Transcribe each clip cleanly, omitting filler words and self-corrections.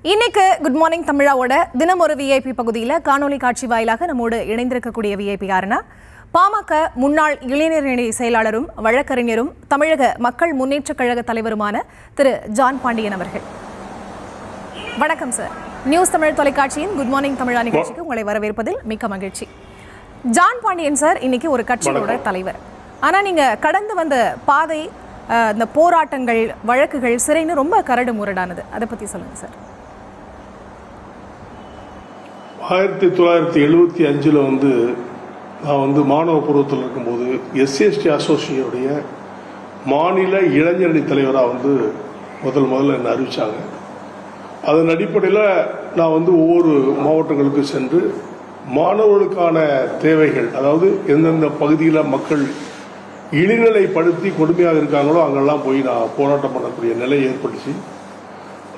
இன்னைக்கு good morning தமிழாவோட தினம் ஒரு விஐபி பகுதியில் காணொலி காட்சி வாயிலாக நம்மோடு இணைந்திருக்கக்கூடிய விஐபி யாருன்னா பாமக முன்னாள் இளைஞரணி செயலாளரும் வழக்கறிஞரும் தமிழக மக்கள் முன்னேற்றக் கழக தலைவருமான திரு ஜான் பாண்டியன் அவர்கள். வணக்கம் சார். நியூஸ் தமிழ் தொலைக்காட்சியின் குட் மார்னிங் தமிழா நிகழ்ச்சிக்கு உங்களை வரவேற்பதில் மிக்க மகிழ்ச்சி. ஜான் பாண்டியன் சார் இன்னைக்கு ஒரு கட்சியோட தலைவர். ஆனால் நீங்கள் கடந்து வந்த பாதை, இந்த போராட்டங்கள், வழக்குகள், சிறைன்னு ரொம்ப கரடு முரடானது. அதை பற்றி சொல்லுங்கள் சார். 1975 நான் மாணவ பருவத்தில் இருக்கும்போது எஸ்சிஎஸ்டி அசோசியேஷனுடைய மாநில இளைஞரணி தலைவராக முதல்ல என்னை அறிவித்தாங்க. அதன் அடிப்படையில் நான் ஒவ்வொரு மாவட்டங்களுக்கும் சென்று மாணவர்களுக்கான தேவைகள், அதாவது எந்தெந்த பகுதியில் மக்கள் இழிநிலைப்படுத்தி கொடுமையாக இருக்காங்களோ அங்கெல்லாம் போய் நான் போராட்டம் பண்ணக்கூடிய நிலை ஏற்பட்டுச்சு.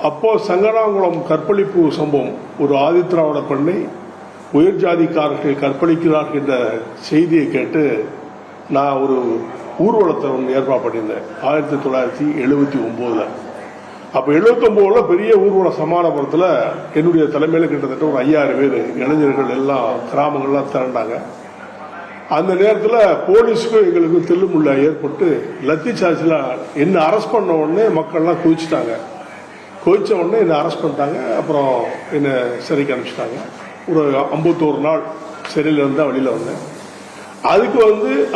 அப்போது சங்கராங்குளம் கற்பழிப்பு சம்பவம், ஒரு ஆதித்திராவிட பெண்ணை உயர் ஜாதிக்காரர்கள் கற்பழிக்கிறார்கள் என்ற செய்தியை கேட்டு நான் ஒரு ஊர்வலத்தை ஏற்பாடு பண்ணியிருந்தேன் 1979. அப்போ 79 பெரிய ஊர்வலம் சமாதானபுரத்தில் என்னுடைய தலைமையில் கிட்டத்தட்ட ஒரு 5000 பேர் இளைஞர்கள் எல்லாம் கிராமங்கள்லாம் திரண்டாங்க. அந்த நேரத்தில் போலீஸுக்கும் எங்களுக்கும் தில்லுமுள்ள ஏற்பட்டு லத்தி சார்ஜில் என்ன அரெஸ்ட் பண்ண உடனே மக்கள்லாம் குதிச்சிட்டாங்க. குதிச்ச உடனே என்னை அரெஸ்ட் பண்ணிட்டாங்க. அப்புறம் என்னை சிறைக்கு அனுப்பிச்சிட்டாங்க. ஒரு 51 நாள் சிறையில் இருந்தால் வெளியில் வந்தேன். அதுக்கு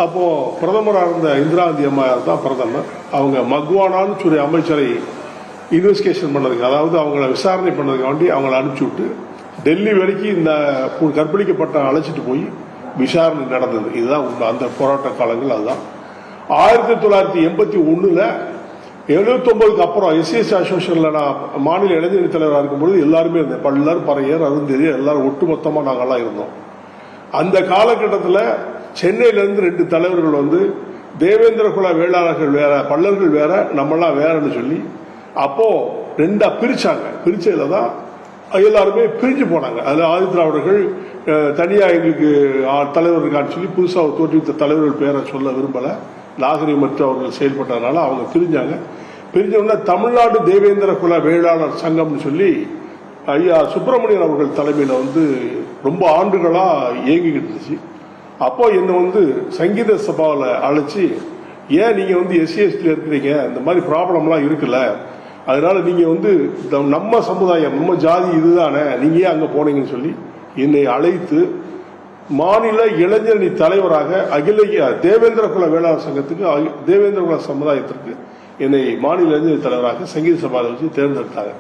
அப்போது பிரதமராக இருந்த இந்திரா காந்தி அம்மையார் தான் பிரதமர். அவங்க மக்வானான்னு சொல்லி அமைச்சரை இன்வெஸ்டிகேஷன் பண்ணதுக்கு, அதாவது அவங்கள விசாரணை பண்ணதுக்கு வேண்டி அவங்கள அனுப்பிச்சி விட்டு டெல்லி வரைக்கும் இந்த கற்பழிக்கப்பட்ட அழைச்சிட்டு போய் விசாரணை நடந்தது. இதுதான் அந்த போராட்ட காலங்கள். அதுதான் 1981 79க்கு அப்புறம் எஸ்சிஎஸ்டி அசோசியேஷனில் நான் மாநில இளைஞர் தலைவராக இருக்கும்போது எல்லாருமே இருந்தேன். பல்லர், பறையர், அருந்ததி எல்லாரும் ஒட்டுமொத்தமாக நாங்கள்லாம் இருந்தோம். அந்த காலகட்டத்தில் சென்னையிலேருந்து 2 தலைவர்கள் தேவேந்திர குல வேளாளர்கள் வேற, பல்லர்கள் வேற, நம்மளாம் வேறன்னு சொல்லி அப்போது 2ஆ பிரித்தாங்க. பிரிச்சதில் தான் எல்லாருமே பிரிஞ்சு போனாங்க. அதில் ஆதித்திராவிடர்கள் தனியாக எங்களுக்கு தலைவர் இருக்கான்னு சொல்லி புதுசாக தோற்றுவித்த தலைவர்கள் பேரை சொல்ல விரும்பலை, நாகரிகமற்ற அவர்கள் செயல்பட்டதுனால அவங்க பிரிஞ்சாங்க. பிரிஞ்சோடனே தமிழ்நாடு தேவேந்திர குல வேளாளர் சங்கம்னு சொல்லி ஐயா சுப்பிரமணியன் அவர்கள் தலைமையில் ரொம்ப ஆண்டுகளாக இயங்கிக்கிட்டு இருந்துச்சு. அப்போ என்னை சங்கீத சபாவில் அழைச்சி, ஏன் நீங்கள் எஸ்சிஎஸ்டியில் இருக்கிறீங்க, இந்த மாதிரி ப்ராப்ளம்லாம் இருக்குல்ல, அதனால நீங்கள் நம்ம சமுதாயம், நம்ம ஜாதி இதுதானே, நீங்கள் ஏன் அங்கே போனீங்கன்னு சொல்லி என்னை அழைத்து மாநில இளைஞரணி தலைவராக அகில தேவேந்திர குல வேளாண் சங்கத்துக்கு, தேவேந்திர குல சமுதாயத்திற்கு என்னை மாநில இளைஞரணி தலைவராக சங்கீத சபாவில் வச்சு தேர்ந்தெடுத்தாங்க.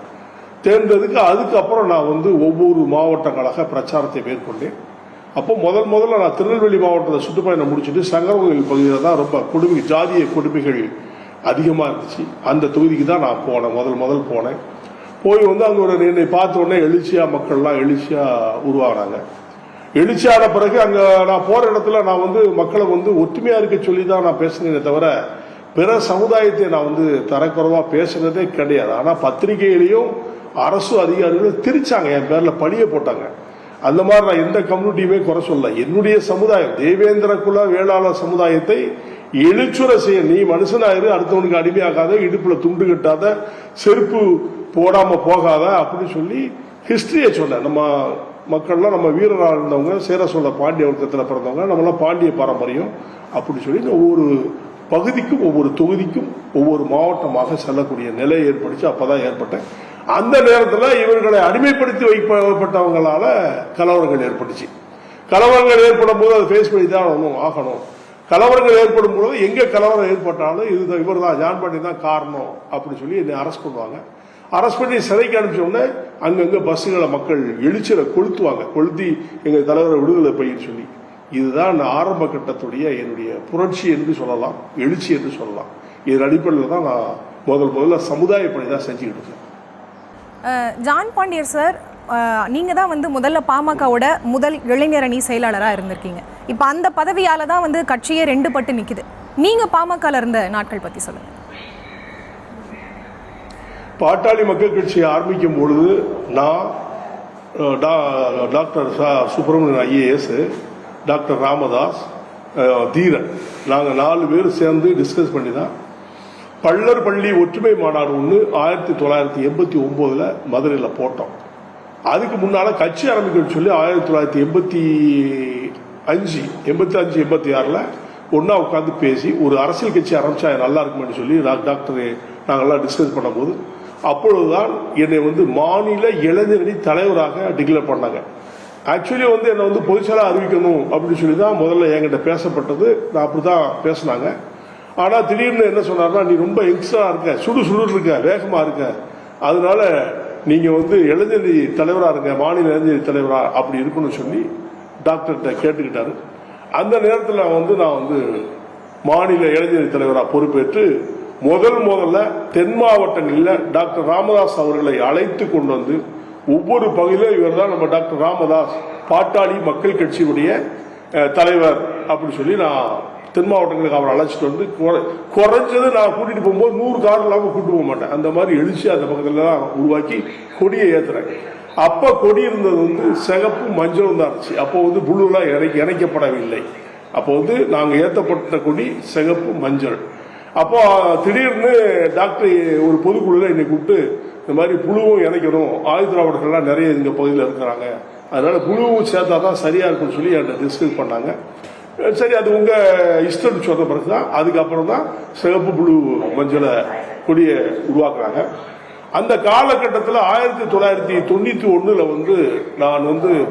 தேர்ந்ததுக்கு அதுக்கப்புறம் நான் ஒவ்வொரு மாவட்டங்களாக பிரச்சாரத்தை மேற்கொண்டேன். அப்போ முதல்ல நான் திருநெல்வேலி மாவட்டத்தை சுற்றுப்பயணம் முடிச்சுட்டு சங்கரகோவில் பகுதியில் தான் ரொம்ப கொடுமை, ஜாதிய கொடுமைகள் அதிகமாக இருந்துச்சு. அந்த தொகுதிக்கு தான் நான் போனேன். முதல் போனேன். போய் அங்கே என்னை பார்த்த உடனே எழுச்சியாக மக்கள்லாம் எழுச்சியாக உருவாகிறாங்க. எழுச்சியான பிறகு அங்கே நான் போகிற இடத்துல நான் மக்களை ஒற்றுமையாக இருக்க சொல்லி தான் நான் பேசுனேனே தவிர பிற சமுதாயத்தை நான் தரக்குறைவாக பேசுனதே கிடையாது. ஆனால் பத்திரிகையிலையும் அரசு அதிகாரிகளும் திரிச்சாங்க, என் பேரில் பழிய போட்டாங்க. அந்த மாதிரி நான் எந்த கம்யூனிட்டியுமே குறை சொல்ல. என்னுடைய சமுதாயம் தேவேந்திர குல வேளாளர் சமுதாயத்தை எழுச்சுர செய்ய, நீ மனுஷனாயிரு, அடுத்தவனுக்கு அடிமையாகாத, இடுப்புல துண்டு கட்டாத, செருப்பு போடாம போகாத அப்படின்னு சொல்லி ஹிஸ்டரியை சொன்னேன். நம்ம மக்கள்லாம் நம்ம வீரராக இருந்தவங்க, சேர சோழ பாண்டிய வர்க்கத்தில் பிறந்தவங்க, நம்மளாம் பாண்டிய பாரம்பரியம் அப்படின்னு சொல்லி ஒவ்வொரு பகுதிக்கும் ஒவ்வொரு தொகுதிக்கும் ஒவ்வொரு மாவட்டமாக செல்லக்கூடிய நிலை ஏற்படுச்சு. அப்போதான் ஏற்பட்டேன். அந்த நேரத்தில் இவர்களை அடிமைப்படுத்தி வைக்கப்பட்டவங்களால கலவரங்கள் ஏற்பட்டுச்சு. கலவரங்கள் ஏற்படும் போது அதை ஃபேஸ் பண்ணி தான் ஆகணும். கலவரங்கள் ஏற்படும் போது எங்கே கலவரம் ஏற்பட்டாலும் இவர் தான், ஜான் பாண்டியன் தான் காரணம் அப்படின்னு சொல்லி என்னை அரெஸ்ட் பண்ணுவாங்க. அரெஸ்ட் பண்ணி சிறைக்கு அனுப்பிச்சோடனே அங்கங்கே பஸ்ஸுகளை மக்கள் எழுச்சியில் கொளுத்தி எங்கள் தலைவரை விடுதலை பையன்னு சொல்லி. இதுதான் ஆரம்ப கட்டத்துடைய என்னுடைய புரட்சி என்று சொல்லலாம், எழுச்சி என்று சொல்லலாம். இதன் அடிப்படையில் தான் நான் முதல்ல சமுதாய பணி தான் செஞ்சுக்கிட்டு இருக்கேன். ஜான் பாண்டியன் சார், நீங்கள் தான் முதல்ல பாமகவோட முதல் இளைஞரணி செயலாளராக இருந்திருக்கீங்க. இப்போ அந்த பதவியால் தான் கட்சியே 2 பட்டு நிற்குது. நீங்கள் பாமகவில் இருந்த நாட்கள் பற்றி சொல்லுங்கள். பாட்டாளி மக்கள் கட்சியை ஆரம்பிக்கும் பொழுது நான் doctor Subramanian IAS, doctor Ramadoss, Dheeran, நாங்கள் 4 பேர் சேர்ந்து டிஸ்கஸ் பண்ணி தான் பள்ளர் பள்ளி ஒற்றுமை மாநாடு ஒன்று 1989 மதுரையில் போட்டோம். அதுக்கு முன்னால கட்சி ஆரம்பிக்கணும்னு சொல்லி 1985-86 ஒன்னா உட்காந்து பேசி ஒரு அரசியல் கட்சி ஆரம்பிச்சா நல்லா இருக்குமென்னு சொல்லி டாக்டர் நாங்கள்லாம் டிஸ்கஸ் பண்ணும்போது அப்பொழுதுதான் என்னை மாநில இளைஞரணி தலைவராக டிக்ளேர் பண்ணாங்க. ஆக்சுவலி என்னை பொதுச்செயலாளர் அறிவிக்கணும் அப்படின்னு சொல்லி தான் முதல்ல என்கிட்ட பேசப்பட்டது. நான் அப்படிதான் பேசினாங்க. ஆனா திடீர்னு என்ன சொன்னார்னா, நீ ரொம்ப யங்ஸ்டரா இருக்க, சுடு இருக்க, வேகமா இருக்க, அதனால நீங்க இளைஞரணி தலைவரா இருங்க, மாநில இளைஞரணி தலைவரா அப்படி இருக்குன்னு சொல்லி டாக்டர்கிட்ட கேட்டுக்கிட்டாரு. அந்த நேரத்தில் நான் மாநில இளைஞரணி தலைவராக பொறுப்பேற்று முதல்ல தென் மாவட்டங்களில் டாக்டர் ராமதாஸ் அவர்களை அழைத்து கொண்டு ஒவ்வொரு பகுதியிலும் இவர் தான் நம்ம டாக்டர் ராமதாஸ் பாட்டாளி மக்கள் கட்சியுடைய தலைவர் அப்படின்னு சொல்லி நான் தென் மாவட்டங்களுக்கு அவரை அழைச்சிட்டு குறைஞ்சது நான் கூட்டிட்டு போகும்போது 100 கார் இல்லாமல் கூப்பிட்டு போக மாட்டேன். அந்த மாதிரி எழுச்சி அந்த பக்கத்துல தான் உருவாக்கி கொடியை ஏத்துறேன். அப்ப கொடி இருந்தது சிகப்பு மஞ்சளும் தான் இருந்துச்சு. அப்போ புளுலாம் இணைக்கப்படவில்லை. அப்போ நாங்க ஏற்றப்பட்ட கொடி சிகப்பு மஞ்சள். அப்போ திடீர்னு டாக்டர் ஒரு பொதுக்குழுல என்னை கூப்பிட்டு இந்த மாதிரி புழுவும் இணைக்கணும், ஆயுதிராவிடர்கள்லாம் நிறைய இந்த பகுதியில் இருக்கிறாங்க, அதனால புழுவும் சேர்த்தா தான் சரியா இருக்குன்னு சொல்லி என்கிட்ட டிஸ்கஸ் பண்ணாங்க. சரி, அது உங்க இஷ்டம் சொன்ன பிறகுதான் அதுக்கப்புறம் தான் சிகப்பு புழு மஞ்சளை கொடியை உருவாக்குறாங்க. அந்த காலகட்டத்தில் 1991 நான்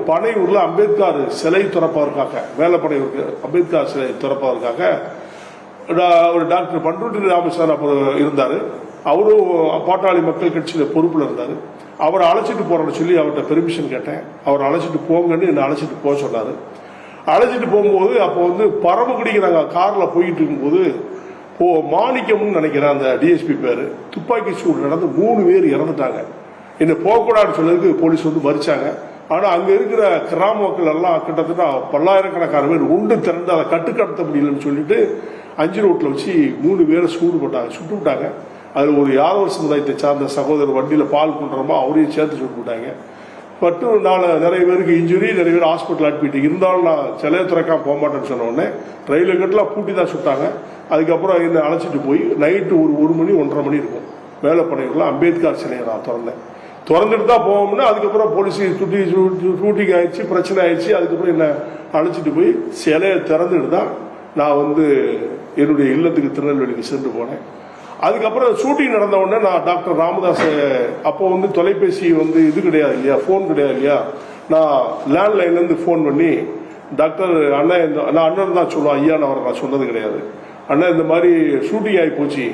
பனையூர்ல அம்பேத்கர் சிலை திறப்பதற்காக, வேலைப்பனையூருக்கு அம்பேத்கர் சிலை திறப்பதற்காக ஒரு டாக்டர் பண்ருட்டி ராமசாமி அப்புறம் இருந்தாரு. அவரும் பாட்டாளி மக்கள் கட்சியில பொறுப்புல இருந்தாரு. அவரை அழைச்சிட்டு போறேன்னு சொல்லி அவர்கிட்ட பெர்மிஷன் கேட்டேன். அவர் அழைச்சிட்டு போங்கன்னு என்னை அழைச்சிட்டு போக சொன்னாரு. அழைச்சிட்டு போகும்போது அப்போ பரமக்குடிக்கு நாங்கள் கார்ல போயிட்டு இருக்கும்போது மாணிக்கம்னு நினைக்கிறேன் அந்த டிஎஸ்பி பேரு, துப்பாக்கி சூடு நடந்து 3 பேர் இறந்துட்டாங்க. என்ன போகக்கூடாதுன்னு சொன்னதுக்கு போலீஸ் மறிச்சாங்க. ஆனா அங்க இருக்கிற கிராம மக்கள் எல்லாம் கிட்டத்தட்ட பல்லாயிரக்கணக்கான பேர் உண்டு திறந்து அதை கட்டுக்கடத்த முடியலன்னு சொல்லிட்டு 5 ரோட்ல வச்சு 3 பேரை சுட்டு விட்டாங்க. அதுல ஒரு யாதவர் சமுதாயத்தை சார்ந்த சகோதரர் வண்டியில பால் கொண்டுறோமோ அவரையும் சேர்த்து சுட்டு விட்டாங்க. பட்டு நிறைய பேருக்கு இன்ஜுரி, நிறைய பேர் ஹாஸ்பிட்டல் அட்மிட். இருந்தாலும் நான் சிலையை திறக்காம போக மாட்டேன்னு சொன்ன உடனே ரயில்வே கேட்லாம் பூட்டி தான் சுட்டாங்க. அதுக்கப்புறம் என்னை அழைச்சிட்டு போய் நைட்டு ஒரு 1 மணி 1:30 மணி இருக்கும், வேலைப்படையில அம்பேத்கர் சிலையை நான் திறந்துட்டு தான் போவோம்னா அதுக்கப்புறம் போலீஸ் ஷூட்டிங் ஆயிடுச்சு, பிரச்சனை ஆயிடுச்சு. அதுக்கப்புறம் என்ன அழைச்சிட்டு போய் சிலையை திறந்துட்டு தான் நான் என்னுடைய இல்லத்துக்கு திருநெல்வேலிக்கு சென்று போனேன். அதுக்கப்புறம் ஷூட்டிங் நடந்த உடனே நான் டாக்டர் ராமதாஸ், அப்போ தொலைபேசி இது கிடையாது இல்லையா, போன் கிடையாது இல்லையா, நான் லேண்ட்லைன்ல இருந்து போன் பண்ணி டாக்டர் அண்ணன், நான் அண்ணன் தான் சொல்லுவேன், ஐயா நான் சொன்னது கிடையாது, அண்ணன் இந்த மாதிரி ஷூட்டிங் ஆகி போச்சு,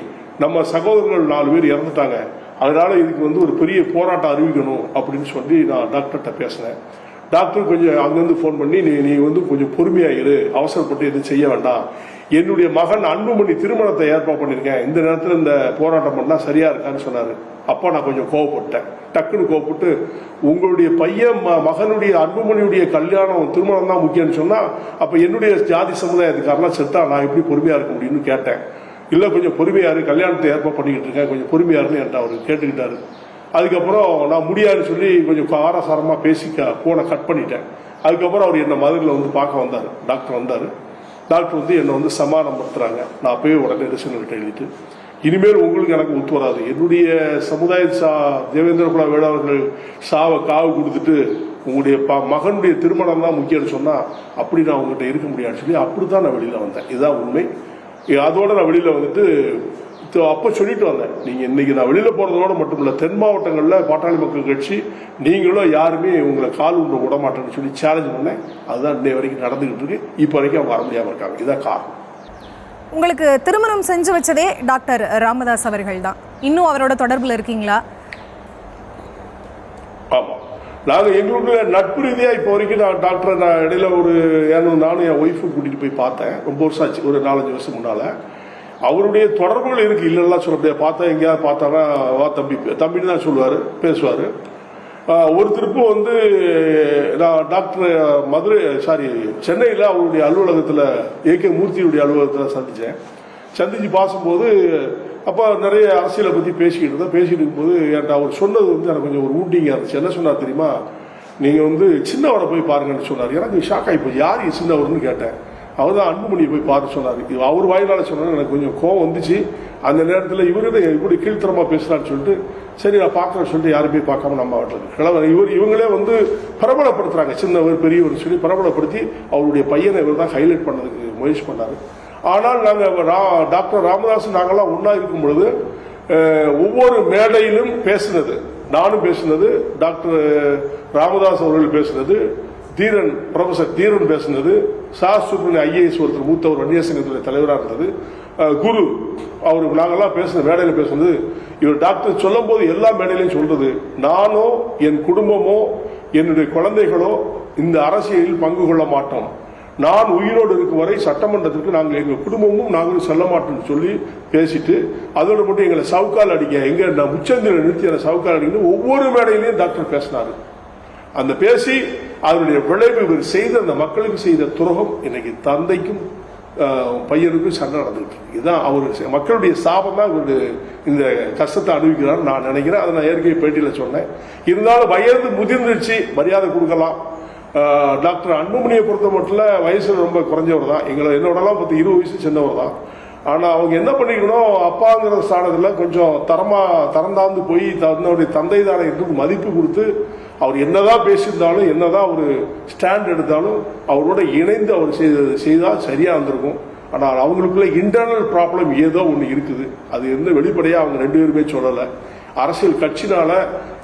நம்ம சகோதரர்கள் 4 பேர் இறந்துட்டாங்க, அதனால இதுக்கு ஒரு பெரிய போராட்டம் அறிவிக்கணும் அப்படின்னு சொல்லி நான் டாக்டர்கிட்ட பேசினேன். டாக்டர் கொஞ்சம் அங்கிருந்து போன் பண்ணி நீ கொஞ்சம் பொறுமையாயிரு, அவசரப்பட்டு எதுவும் செய்ய வேண்டாம், என்னுடைய மகன் அன்புமணி திருமணத்தை ஏற்பாடு பண்ணிருக்கேன், இந்த நேரத்தில் இந்த போராட்டம் பண்ணா சரியா இருக்கான்னு சொன்னாரு. அப்போ நான் கொஞ்சம் கோவப்பட்டேன். டக்குன்னு கோவப்பட்டு, உங்களுடைய பையன் மகனுடைய அன்புமணியுடைய கல்யாணம் திருமணம் தான் முக்கியம்னு சொன்னா அப்ப என்னுடைய ஜாதி சமுதாயத்துக்காரெல்லாம் செத்தா நான் எப்படி பொறுமையா இருக்க முடியும்னு கேட்டேன். இல்ல கொஞ்சம் பொறுமையாரு, கல்யாணத்தை ஏற்பாடு பண்ணிக்கிட்டு இருக்கேன், கொஞ்சம் பொறுமையாருன்னு என்கிட்ட அவரு கேட்டுக்கிட்டாரு. அதுக்கப்புறம் நான் முடியாது சொல்லி கொஞ்சம் காரசாரமா பேசி போனை கட் பண்ணிட்டேன். அதுக்கப்புறம் அவர் என்ன மதுரையில் பார்க்க வந்தாரு, டாக்டர் வந்தாரு. டாக்டர் என்னை சமாதானப்படுத்துறாங்க. நான் அப்பவே உடனே ரிசல்ட் எழுதிட்டு, இனிமேல் உங்களுக்கு எனக்கு ஒத்து வராது, என்னுடைய சமுதாய தேவேந்திர குல வேளாளர்கள் சாவை காவு கொடுத்துட்டு உங்களுடைய மகனுடைய திருமணம் தான் முக்கியம்னு சொன்னா அப்படி நான் உங்ககிட்ட இருக்க முடியாதுன்னு சொல்லி அப்படித்தான் நான் வெளியில வந்தேன். இதுதான் உண்மை. அதோட நான் வெளியில அப்ப சொல்லிட்டு வந்தேன், நீங்க இன்னைக்கு நான் வெளியில போறதோட மட்டும் இல்ல, தென் மாவட்டங்கள்ல பாட்டாளி மக்கள் கட்சி நீங்களும் யாருமே உங்களை கால் உள்ள விட மாட்டேன்னு சொல்லி சேலஞ்ச் பண்ணேன். அதுதான் இன்னை வரைக்கும் நடந்துகிட்டு இருக்கு. இப்ப வரைக்கும் அவங்க வர முடியாம இருக்காங்க. இதான் காரணம். உங்களுக்கு திருமணம் செஞ்சு வச்சதே டாக்டர் ராமதாஸ் அவர்கள் தான். இன்னும் அவரோட தொடர்புல இருக்கீங்களா? ஆமா, நாங்க எங்களுடைய நட்பு ரீதியா இப்ப வரைக்கும் நான் டாக்டரை நான் இடையில நானும் என் ஒய்ஃபும் கூட்டிட்டு போய் பார்த்தேன். ரொம்ப வருஷம் ஆச்சு, ஒரு 4-5 வருஷம் முன்னால. அவருடைய தொடர்புகள் இருக்கு, இல்லைன்னா சொல்ல முடியாது. பார்த்தா எங்கேயாவது பார்த்தானா வா தம்பின்னு தான் சொல்லுவாரு, பேசுவாரு. ஒரு திருப்பு நான் டாக்டர் சென்னையில் அவருடைய அலுவலகத்தில் ஏகே மூர்த்தியுடைய அலுவலகத்தில் சந்திச்சு பேசும்போது அப்போ நிறைய அரசியலை பற்றி பேசிக்கிட்டு இருக்கும்போது என்கிட்ட அவர் சொன்னது எனக்கு கொஞ்சம் ஒரு ஊட்டிங்காக இருந்துச்சு. என்ன சொன்னார் தெரியுமா, நீங்கள் சின்னவரை போய் பாருங்கன்னு சொன்னார். எனக்கு ஷாக் ஆகி போய் யார் சின்னவர்னு கேட்டேன். அவர் தான் அன்புமணியை போய் பார்த்து சொன்னார். அவர் வாயிலால் சொன்னார். எனக்கு கொஞ்சம் கோவம் வந்துச்சு. அந்த நேரத்தில் இவரு இப்படி கீழ்த்தரமாக பேசுகிறான்னு சொல்லிட்டு சரி நான் பார்க்குறேன்னு சொல்லிட்டு யாரும் போய் பார்க்காம நம்ம வாட்டில் கிழவர் இவங்களே வந்து பிரபலப்படுத்துகிறாங்க. சின்னவர் பெரியவர் சொல்லி பிரபலப்படுத்தி அவருடைய பையனை இவர் தான் ஹைலைட் பண்ணதுக்கு முயற்சி பண்ணார். ஆனால் நாங்கள் டாக்டர் ராமதாஸ் நாங்கள்லாம் ஒன்றா இருக்கும் பொழுது ஒவ்வொரு மேடையிலும் பேசினது, நானும் பேசினது, டாக்டர் ராமதாஸ் அவர்கள் பேசினது, தீரன் ப்ரொஃபசர் தீரன் பேசினது, சுப்ரமணிய ஐஏஎஸ் ஒருத்தர் மூத்தவர் வன்னியர் சங்கத்துடைய தலைவராக இருந்தது, குரு அவர் நாங்கள்லாம் பேசுன மேடையில் பேசுனது. இவர் டாக்டர் சொல்லும் போது எல்லா மேடையிலையும் சொல்றது, நானோ என் குடும்பமோ என்னுடைய குழந்தைகளோ இந்த அரசியலில் பங்கு கொள்ள மாட்டோம். நான் உயிரோடு இருக்கும் வரை சட்டமன்றத்திற்கு நாங்கள் எங்கள் குடும்பமும் நாங்களும் செல்ல மாட்டோம்னு சொல்லி பேசிட்டு அதோடு மட்டும் எங்களை சவுக்கால் அடிக்க எங்க உச்சந்தில் நிறுத்தி அந்த சவுக்கால் அடிக்கணும் ஒவ்வொரு மேடையிலையும் டாக்டர் பேசினாரு. அந்த பேசி அதனுடைய விளைவு இவர் செய்த அந்த மக்களுக்கு செய்த துரோகம் இன்னைக்கு தந்தைக்கும் பையனுக்கும் சண்டை நடந்துட்டு இருக்கு. இதுதான் அவர் மக்களுடைய சாபம் தான் இவரு இந்த கஷ்டத்தை அனுபவிக்கிறார் நான் நினைக்கிறேன். அதை நான் ஏற்கனவே பேட்டியில் சொன்னேன். இருந்தாலும் வயது முதிர்ந்துச்சு, மரியாதை கொடுக்கலாம். டாக்டர் அன்புமணியை பொறுத்த மட்டும் வயசுல ரொம்ப குறைஞ்சவர் தான். என்னோடலாம் 20 வயசு சின்னவர் தான். ஆனால் அவங்க என்ன பண்ணிக்கணும், அப்பாங்கிற ஸ்தானத்தில் கொஞ்சம் தரந்தாந்து போய் தன்னுடைய தந்தை தானே என்று மதிப்பு கொடுத்து அவர் என்னதான் பேசியிருந்தாலும் என்னதான் அவர் ஸ்டாண்ட் எடுத்தாலும் அவரோட இணைந்து அவர் செய்தால் சரியாக இருந்திருக்கும். ஆனால் அவங்களுக்குள்ள இன்டர்னல் ப்ராப்ளம் ஏதோ ஒன்று இருக்குது. அது எந்த வெளிப்படையாக அவங்க 2 பேருமே சொல்லலை. அரசியல் கட்சினால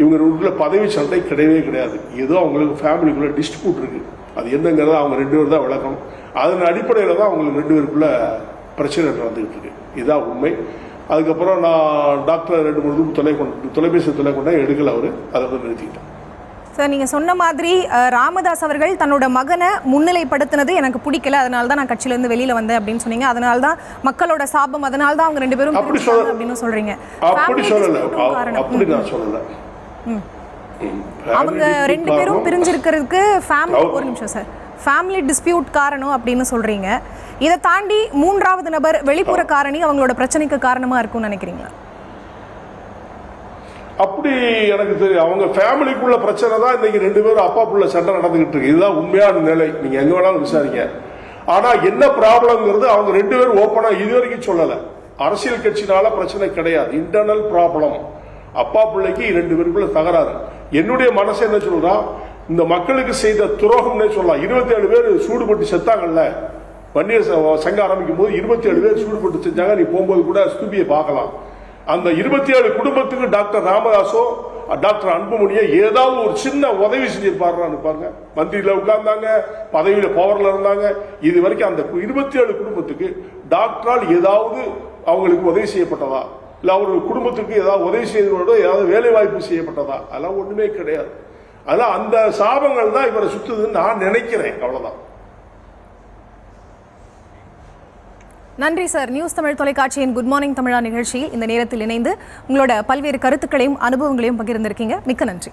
இவங்க பதவி சண்டை கிடையவே கிடையாது. ஏதோ அவங்களுக்கு ஃபேமிலிக்குள்ள டிஸ்ட்ரிபியூட் இருக்கு. அது என்னங்கிறத அவங்க 2 பேரும் தான் விளக்கணும். அதன் அடிப்படையில் தான் அவங்களுக்கு 2 பேருக்குள்ள பிரச்சனை நடந்துகிட்டு இருக்கு. இதுதான் உண்மை. அதுக்கப்புறம் நான் டாக்டர் 2-3 தொலைபேசி கொண்டா எடுக்கல. அவர் அதை வந்து நிறுத்திக்கிட்டேன். சார், நீங்கள் சொன்ன மாதிரி ராமதாஸ் அவர்கள் தன்னோட மகனை முன்னிலைப்படுத்தினது எனக்கு பிடிக்கல, அதனால தான் நான் கட்சியிலேருந்து வெளியில் வந்தேன் அப்படின்னு சொன்னீங்க. அதனால தான் மக்களோட சாபம், அதனால தான் அவங்க 2 பேரும் அப்படின்னு சொல்றீங்க. அப்படி சொல்லல, அப்படி நான் சொல்லல. அவங்க 2 பேரும் பிரிஞ்சிருக்கிறதுக்கு ஒரு நிமிஷம் சார், ஃபேமிலி டிஸ்பியூட் காரணம் அப்படின்னு சொல்றீங்க. இதை தாண்டி 3வது நபர் வெளிப்புற காரணி அவங்களோட பிரச்சனைக்கு காரணமா இருக்கும்னு நினைக்கிறீங்களா? அப்படி எனக்கு தெரியும். அவங்க ஃபேமிலிக்குள்ள பிரச்சனை தான் இன்னைக்கு 2 பேரும் அப்பா புள்ள சண்டை நடந்துகிட்டு இருக்கு. இதுதான் உண்மையான நிலை. நீங்க எங்க வேணாலும் விசாரிங்க. ஆனா என்ன ப்ராப்ளம்ங்கிறது அவங்க 2 பேரும் ஓப்பனா இதுவரைக்கும் சொல்லல. அரசியல் கட்சினால பிரச்சனை கிடையாது, இன்டர்னல் ப்ராப்ளம். அப்பா பிள்ளைக்கு 2 பேருக்குள்ள தகராறு. என்னுடைய மனசு என்ன சொல்றா, இந்த மக்களுக்கு செய்த துரோகம்னே சொல்லலாம். 27 பேர் சூடுபட்டு செத்தாங்கல்ல, வன்னியர் சங்கம் ஆரம்பிக்கும் போது 27 பேர் சூடுபட்டு செஞ்சாங்க. நீ போகும்போது கூட ஸ்தூபியை பார்க்கலாம். அந்த 27 குடும்பத்துக்கு டாக்டர் ராமதாஸோ டாக்டர் அன்புமணியோ ஏதாவது ஒரு சின்ன உதவி செஞ்சிருப்பாருன்னு பாருங்க. மந்திரியில உட்கார்ந்தாங்க, பதவியில பவர்ல இருந்தாங்க. இது வரைக்கும் அந்த 27 குடும்பத்துக்கு டாக்டரால் ஏதாவது அவங்களுக்கு உதவி செய்யப்பட்டதா, இல்ல அவர்கள் குடும்பத்துக்கு ஏதாவது உதவி செய்ததோட ஏதாவது வேலை வாய்ப்பு செய்யப்பட்டதா? அதெல்லாம் ஒண்ணுமே கிடையாது. அதெல்லாம் அந்த சாபங்கள் தான் இவரை சுத்துதுன்னு நான் நினைக்கிறேன். அவ்வளவுதான். நன்றி சார். நியூஸ் தமிழ் தொலைக்காட்சியின் குட் மார்னிங் தமிழா நிகழ்ச்சியில் இந்த நேரத்தில் இணைந்து உங்களோட பல்வேறு கருத்துக்களையும் அனுபவங்களையும் பகிர்ந்திருக்கீங்க. மிக்க நன்றி.